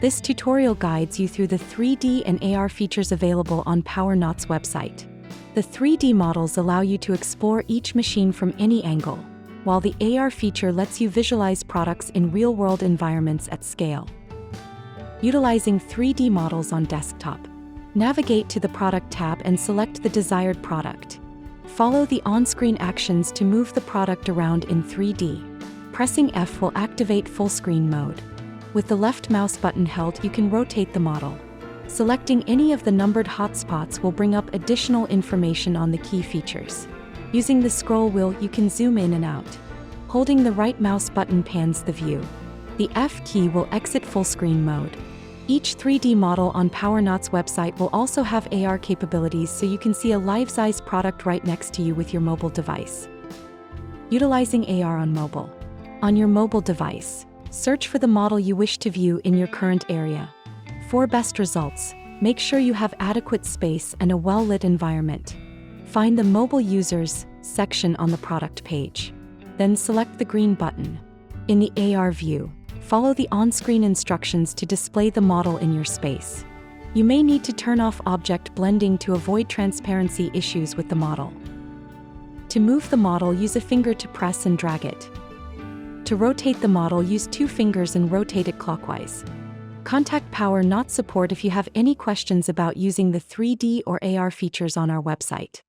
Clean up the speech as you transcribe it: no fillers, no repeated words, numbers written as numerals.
This tutorial guides you through the 3D and AR features available on PowerNot's website. The 3D models allow you to explore each machine from any angle, while the AR feature lets you visualize products in real-world environments at scale. Utilizing 3D models on desktop. Navigate to the Product tab and select the desired product. Follow the on-screen actions to move the product around in 3D. Pressing F will activate full-screen mode. With the left mouse button held, you can rotate the model. Selecting any of the numbered hotspots will bring up additional information on the key features. Using the scroll wheel, you can zoom in and out. Holding the right mouse button pans the view. The F key will exit full-screen mode. Each 3D model on PowerNot's website will also have AR capabilities, so you can see a life-size product right next to you with your mobile device. Utilizing AR on mobile. On your mobile device, search for the model you wish to view in your current area. For best results, make sure you have adequate space and a well-lit environment. Find the Mobile Users section on the product page. Then select the green button. In the AR view, follow the on-screen instructions to display the model in your space. You may need to turn off object blending to avoid transparency issues with the model. To move the model, use a finger to press and drag it. To rotate the model, use 2 fingers and rotate it clockwise. Contact PowerNot support if you have any questions about using the 3D or AR features on our website.